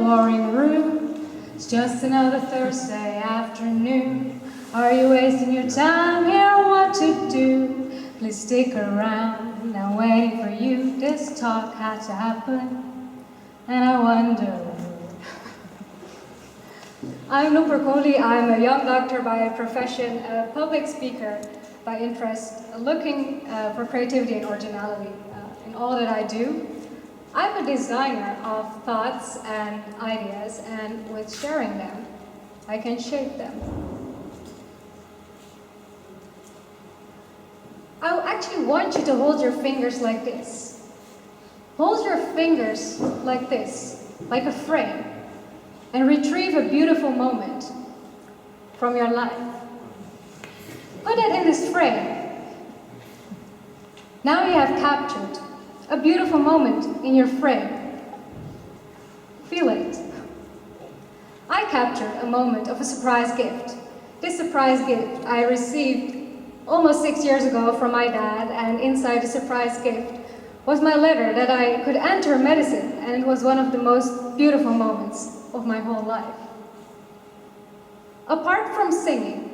boring room. It's just another Thursday afternoon. Are you wasting your time here? What to do? Please stick around. I'm waiting for you. This talk had to happen, and I wonder. I'm Nupur Kohli. I'm a young doctor by profession, a public speaker by interest, looking for creativity and originality in all that I do. I'm a designer of thoughts and ideas, and with sharing them, I can shape them. I actually want you to hold your fingers like this. Hold your fingers like this, like a frame, and retrieve a beautiful moment from your life. Put it in this frame. Now you have captured a beautiful moment in your frame. Feel it. I captured a moment of a surprise gift. This surprise gift I received almost 6 years ago from my dad, and inside the surprise gift was my letter that I could enter medicine, and it was one of the most beautiful moments of my whole life. Apart from singing,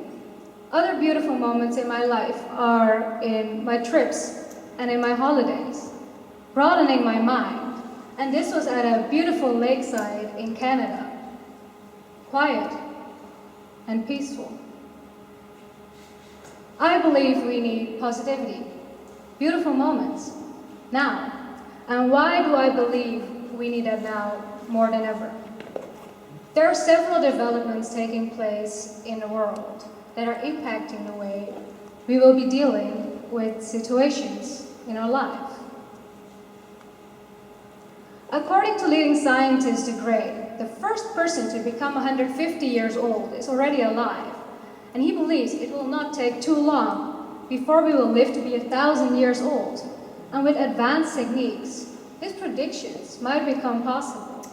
other beautiful moments in my life are in my trips and in my holidays, broadening my mind. And this was at a beautiful lakeside in Canada, quiet and peaceful. I believe we need positivity, beautiful moments, now. And why do I believe we need that now more than ever? There are several developments taking place in the world that are impacting the way we will be dealing with situations in our life. According to leading scientist Gray, the first person to become 150 years old is already alive, and he believes it will not take too long before we will live to be 1,000 years old. And with advanced techniques, his predictions might become possible.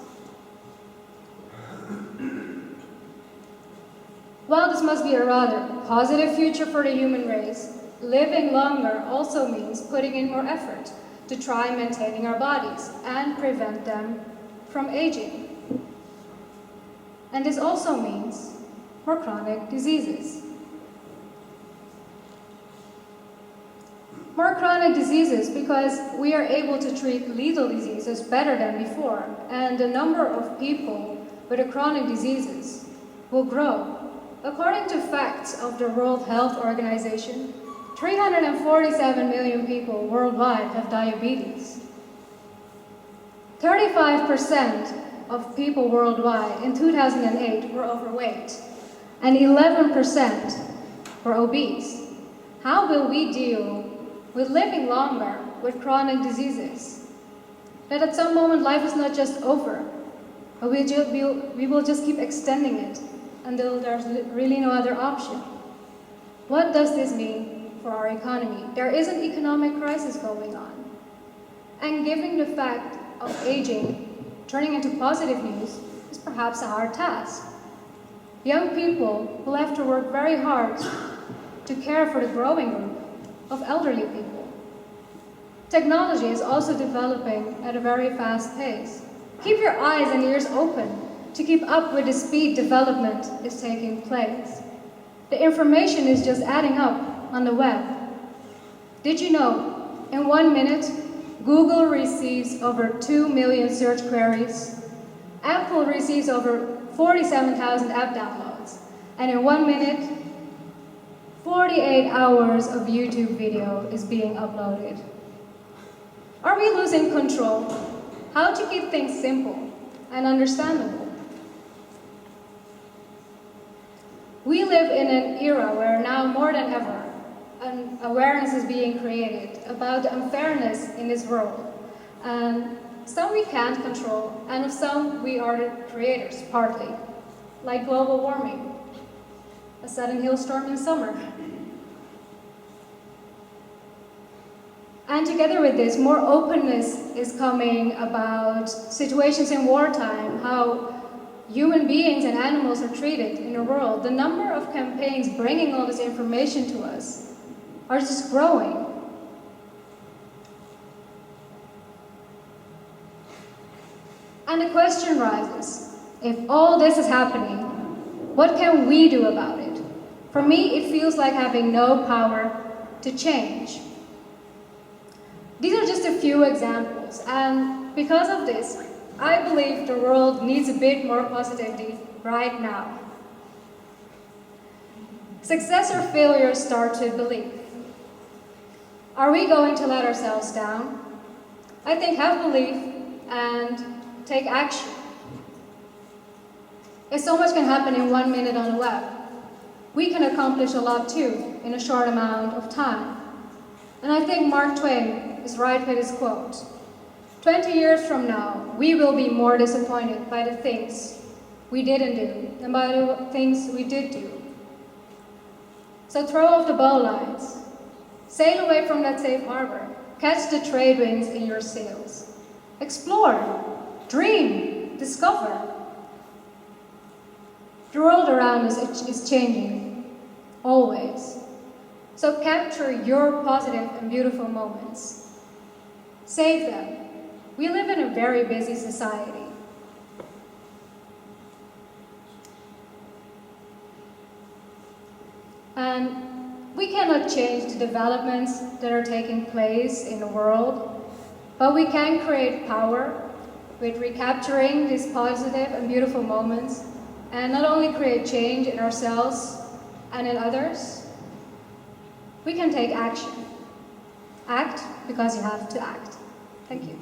While this must be a rather positive future for the human race, living longer also means putting in more effort to try maintaining our bodies and prevent them from aging. And this also means more chronic diseases. More chronic diseases because we are able to treat lethal diseases better than before, and the number of people with chronic diseases will grow. According to facts of the World Health Organization, 347 million people worldwide have diabetes. 35% of people worldwide in 2008 were overweight, and 11% were obese. How will we deal with living longer with chronic diseases? That at some moment life is not just over, but we will just keep extending it until there's really no other option. What does this mean for our economy? There is an economic crisis going on. And given the fact of aging turning into positive news is perhaps a hard task. Young people will have to work very hard to care for the growing group of elderly people. Technology is also developing at a very fast pace. Keep your eyes and ears open to keep up with the speed development is taking place. The information is just adding up on the web. Did you know, in 1 minute, Google receives over 2 million search queries, Apple receives over 47,000 app downloads, and in 1 minute, 48 hours of YouTube video is being uploaded. Are we losing control? How to keep things simple and understandable? We live in an era where now more than ever, an awareness is being created about the unfairness in this world. And some we can't control, and of some we are the creators, partly, like global warming, a sudden hailstorm in summer. And together with this, more openness is coming about situations in wartime, how human beings and animals are treated in the world. The number of campaigns bringing all this information to us are just growing. And the question rises, if all this is happening, what can we do about it? For me, it feels like having no power to change. These are just a few examples, and because of this, I believe the world needs a bit more positivity right now. Success or failure starts with belief. Are we going to let ourselves down? I think have belief and take action. If so much can happen in 1 minute on the web, we can accomplish a lot too in a short amount of time. And I think Mark Twain is right with his quote. 20 years from now, we will be more disappointed by the things we didn't do than by the things we did do. So throw off the bowlines, sail away from that safe harbor, catch the trade winds in your sails, explore, dream, discover. The world around us is changing, always. So capture your positive and beautiful moments. Save them. We live in a very busy society. And we cannot change the developments that are taking place in the world, but we can create power with recapturing these positive and beautiful moments, and not only create change in ourselves and in others, we can take action. Act because you have to act. Thank you.